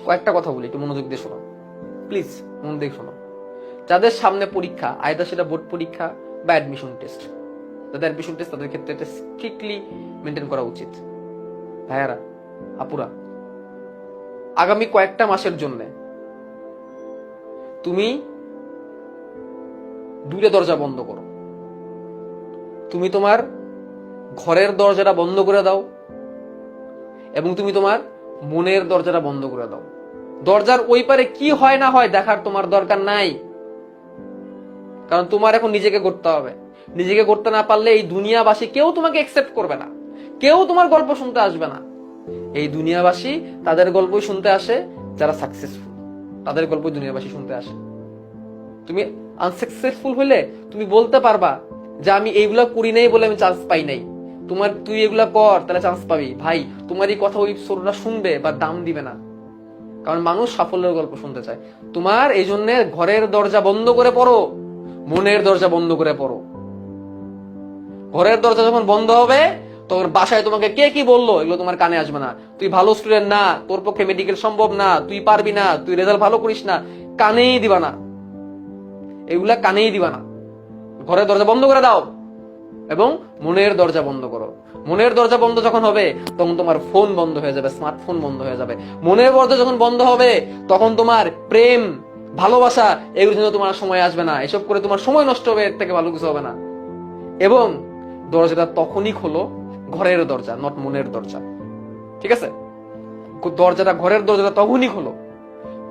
কয়েকটা কথা বলি, একটু মনোযোগ দিয়ে শোনো প্লিজ, মন দিয়ে শোনো। যাদের সামনে পরীক্ষা, আয়দা সেটা বোর্ড পরীক্ষা বা অ্যাডমিশন টেস্ট, যাদের অ্যাডমিশন টেস্ট তাদের ক্ষেত্রে এটা স্ট্রিক্টলি মেনটেন করা উচিত। ভাইয়ারা, আপুরা, আগামী কয়েকটা মাসের জন্য তুমি দুইটা দরজা বন্ধ করো। তুমি তোমার ঘরের দরজাটা বন্ধ করে দাও এবং তুমি তোমার মনের দরজাটা বন্ধ করে দাও। দরজার ওই পারে কি হয় না হয় দেখার তোমার দরকার নাই, কারণ তোমার এখন নিজেকে করতে হবে। নিজেকে করতে না পারলে এই দুনিয়াবাসী কেউ তোমাকে একসেপ্ট করবে না, কেউ তোমার গল্প শুনতে আসবে না। এই দুনিয়াবাসী তাদের গল্পই শুনতে আসে যারা সাকসেসফুল, তাদের গল্পই দুনিয়াবাসী শুনতে আসে। তুমি আনসাকসেসফুল হলে তুমি বলতে পারবা যে আমি এইগুলা করি নাই বলে আমি চান্স পাই নাই। তুই এগুলা কর, তাহলে চান্স পাবি। ভাই, তোমার এই কথা ওই ছোটরা শুনবে বা দাম দিবে না, কারণ মানুষ সাফল্যের গল্প শুনতে চায়। তোমার এই জন্য ঘরের দরজা বন্ধ করে পড়ো, মনের দরজা বন্ধ করে পড়ো। ঘরের দরজা যখন বন্ধ হবে তখন বাসায় তোমাকে কে কি বললো এগুলো তোমার কানে আসবে না। তুই ভালো স্টুডেন্ট না, তোর পক্ষে মেডিকেল সম্ভব না, তুই পারবি না, তুই রেজাল্ট ভালো করিস না, কানেই দিবা না, এগুলা কানেই দিবা না। ঘরের দরজা বন্ধ করে দাও এবং মনের দরজা বন্ধ করো। মনের দরজা বন্ধ যখন হবে তখন তোমার ফোন বন্ধ হয়ে যাবে, স্মার্টফোন বন্ধ হয়ে যাবে। মনের দরজা যখন বন্ধ হবে তখন তোমার প্রেম, ভালোবাসা এগুলোর জন্য তোমার সময় আসবে না। এসব করে তোমার সময় নষ্ট হবে, এর থেকে ভালো কিছু হবে না। এবং দরজাটা তখনই খোলো, ঘরের দরজা, নট মনের দরজা, ঠিক আছে? দরজাটা, ঘরের দরজাটা তখনই খোলো,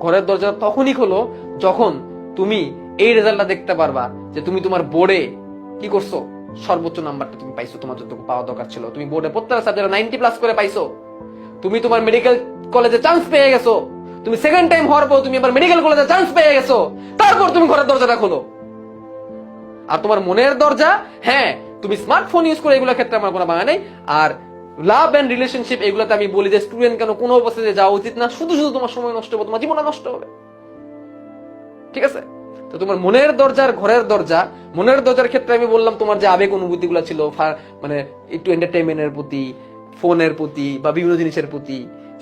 ঘরের দরজাটা তখনই খোলো যখন তুমি এই রেজাল্টটা দেখতে পারবা যে তুমি তোমার বোর্ডে কি করছো, সর্বোচ্চ নাম্বারটা তুমি পাইছো, তোমার যতটুকু পাওয়া দরকার ছিল। তুমি বোর্ডে প্রত্যেকটা সাবজেক্টে 90+ করে পাইছো। তুমি তোমার মেডিকেল কলেজে চান্স পেয়ে গেছো। তুমি সেকেন্ড টাইম হওয়ার পর তুমি এবার মেডিকেল কলেজে চান্স পেয়ে গেছো। তারপর তুমি ঘরের দরজাটা খোলো। আর তোমার মনের দরজা, হ্যাঁ, তুমি স্মার্টফোন ইউজ করে, এগুলোর ক্ষেত্রে আমার কোনো বাঙা নেই। আর লাভ এন্ড রিলেশনশিপ এগুলোতে আমি বলি যে স্টুডেন্ট কেন কোনো অবস্থাতে যাওয়া উচিত না। শুধু শুধু তোমার সময় নষ্ট হবে, তোমার জীবনটা নষ্ট হবে, ঠিক আছে? তো তোমার মনের দরজার, ঘরের দরজা, মনের দরজার ক্ষেত্রে আমি বললাম তোমার যে আবেগ অনুভূতি গুলা ছিল, মানে একটু এন্টারটেইনমেন্টের প্রতি, ফোনের প্রতি বা বিভিন্ন জিনিসের প্রতি,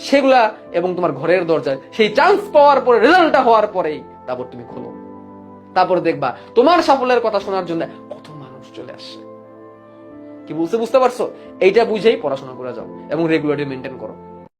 সেগুলা, এবং তোমার ঘরের দরজা সেই চান্স পাওয়ার পরে, রেজাল্টটা হওয়ার পরেই তারপর তুমি খোলো। তারপর দেখবা তোমার সাফল্যের কথা শোনার জন্য কত মানুষ চলে আসছে। কি বুঝতে পারছো? এইটা বুঝেই পড়াশোনা করে যাও এবং রেগুলারলি মেনটেন করো।